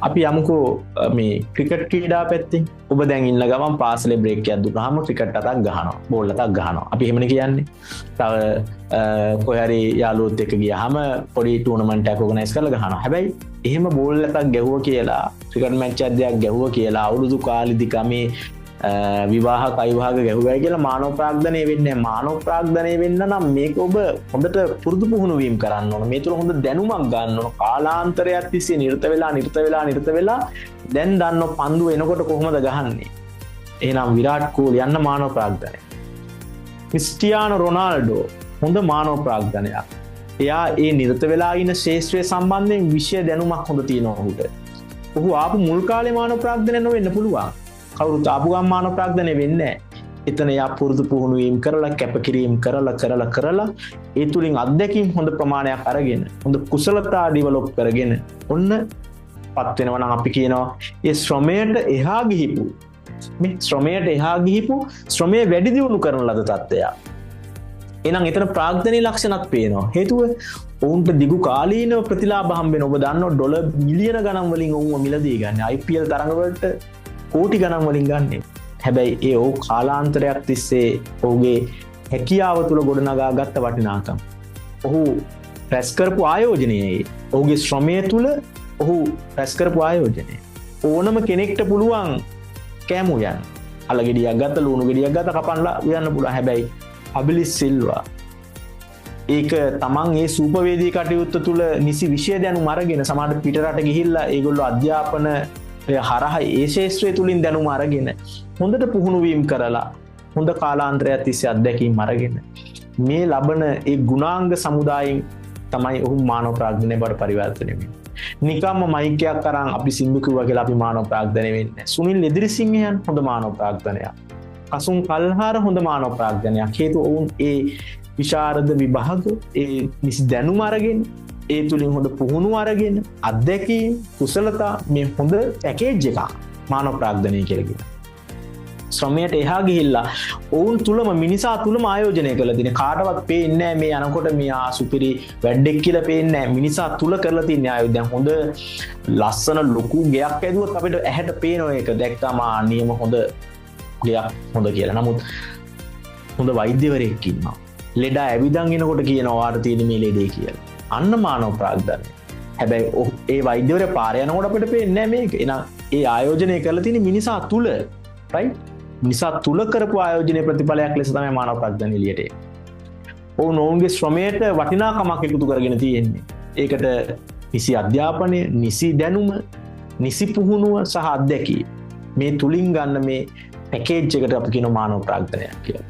අපි යමුකෝ මේ ක්‍රිකට් ක්‍රීඩා පැත්තෙන් ඔබ දැන් ඉන්න ගමන් පාසලේ බ්‍රේක් එකක් දුන්නාම ක්‍රිකට් අතක් ගහනවා බෝල් අතක් ගහනවා අපි එහෙමනේ කියන්නේ තව කොහේ හරි යාළුවොත් එක්ක ගියාම පොඩි ටූර්නමන්ට් එකක් ඕගනයිස් කරලා ගහනවා හැබැයි එහෙම බෝල් එකක් ගැහුවා කියලා ක්‍රිකට් මැච් එකක් ගැහුවා කියලා අවුරුදු කාලෙදි කමේ විවාහක අවිවාහක ගැහුවයි කියලා මානව ප්‍රාග්ධනය වෙන්නේ නැහැ මානව ප්‍රාග්ධනය වෙන්න නම් මේක ඔබ හොඳට පුරුදු පුහුණු වීම කරන්න ඕන මේ තුල හොඳ දැනුමක් ගන්න ඕන කාලාන්තරයක් තිස්සේ නිරත වෙලා දැන් දන්නව පන්දු එනකොට කොහොමද ගහන්නේ එහෙනම් විරාට් කෝලි යන්න මානව ප්‍රාග්ධනය ක්‍රිස්ටියානෝ රොනාල්ඩෝ හොඳ මානව ප්‍රාග්ධනයක් එයා ඒ නිරත වෙලා ඉන්න ශාස්ත්‍රය සම්බන්ධයෙන් විෂය දැනුමක් හොඳ තියෙනවා ඔහු ආපු මුල් කාලේ මානව ප්‍රාග්ධනය නොවෙන්න පුළුවන් කවුරුත් ආපු ගමන් මානව ප්‍රාග්ධනය වෙන්නේ නැහැ එතන යා පුරුදු පුහුණු වීම කරලා කැපකිරීම කරලා ඒ තුලින් අත්දැකීම් හොඳ ප්‍රමාණයක් අරගෙන හොඳ කුසලතා ඩෙවලොප් කරගෙන ඔන්න පත් වෙනවා නම් අපි කියනවා ඒ ශ්‍රමයට එහා ගිහිපු මේ ශ්‍රමයට එහා ගිහිපු ශ්‍රමයේ වැඩි දියුණු කරන ලද තත්ත්වයක් එහෙනම් එතන ප්‍රාග්ධනීය ලක්ෂණත් පේනවා හේතුව ඔවුන්ට දිගු කාලීනව ප්‍රතිලාභ හම්බෙන ඔබ දන්නවා ඩොලර් මිලියන ගණන් වලින් ඔවුන්ව මිලදී ගන්න IPL තරඟ වලට කෝටි ගණන් වලින් ගන්න. හැබැයි ඒ ඔහු කාලාන්තරයක් තිස්සේ ඔහුගේ හැකියාව තුළ ගොඩනගා ගත්ත වටිනාකම්. ඔහු රැස් කරපු ආයෝජනයේ ඔහුගේ ශ්‍රමය තුළ ඔහු රැස් කරපු ආයෝජනය. ඕනම කෙනෙක්ට පුළුවන් කෑමු යන්න. අල ගෙඩියක් ගත්ත ලුණු ගෙඩියක් ගත්ත කපන්නලා උයන්න පුළුවන්. හැබැයි අබිලිස් සිල්වා ඒක තමන් ඒ සූපවේදී කටයුත්ත තුළ නිසි විෂය දැනුම අරගෙන සමහර පිටරට ගිහිල්ලා ඒගොල්ලෝ අධ්‍යාපන හරහා ඒ ශාස්ත්‍රය තුලින් දැනුම අරගෙන හොඳට පුහුණු වීම කරලා හොඳ කාලාන්තරයක් තිස්සේ අත්දැකීම් අරගෙන මේ ලබන ඒ ගුණාංග සමුදායෙන් තමයි ඔහු මානව ප්‍රාග්ධනය බවට පරිවර්තනය වෙන්නේ. නිකම්ම මයික්යක් අරන් අපි සින්දු කිව්වා කියලා අපි මානව ප්‍රාග්ධනය වෙන්නේ නැහැ. සුනිල් එදිරිසිංහයන් හොඳ මානව ප්‍රාග්ධනයක්. කසුන් කල්හාර හොඳ මානව ප්‍රාග්ධනයක්. හේතුව ඔවුන් ඒ විශාරද විභාග ඒ නිසි දැනුම අරගෙන ඒ තුලින් හොඳ පුහුණු අරගෙන අත්දැකීම් කුසලතා මේ හොඳ පැකේජ් එකක් මානව ප්‍රාග්ධනය කියලා කියනවා. ශ්‍රමයට එහා ගිහිල්ලා ඔවුන් තුලම මිනිසා තුලම ආයෝජනය කළ දින කාටවත් පේන්නේ නැහැ මේ අනකොට මෙයා සුපිරි වැඩෙක් කියලා පේන්නේ නැහැ මිනිසා තුල කරලා තියෙන ආයෝජන දැන් හොඳ ලස්සන ලොකු ගෙයක් ඇදුවොත් අපිට ඇහැට පේන එක දැක්කම නියම හොඳ ගෙයක් හොඳ කියලා. නමුත් හොඳ වෛද්‍යවරයෙක් ඉන්නවා. ලෙඩ ඇවිදන් එනකොට කියනවා වාට තියෙන මේ ලෙඩේ කියලා. අන්න මානව ප්‍රාග්ධනය. හැබැයි ඒ වෛද්‍යවරයා පාරේ යනකොට අපිට පේන්නේ නැහැ මේක. එහෙනම් ඒ ආයෝජනය කරලා තියෙන මිනිසා තුල right මිනිසා තුල කරපු ආයෝජනයේ ප්‍රතිඵලයක් ලෙස තමයි මානව ප්‍රාග්ධනය එළියට එන්නේ. ඔවුන්ගේ ශ්‍රමයට වටිනාකමක් එකතු කරගෙන තියෙන්නේ. ඒකට නිසි අධ්‍යාපනය, නිසි දැනුම, නිසි පුහුණුව සහ අත්දැකීම මේ තුලින් ගන්න මේ පැකේජ් එකට අපි කියන මානව ප්‍රාග්ධනයක් කියලා.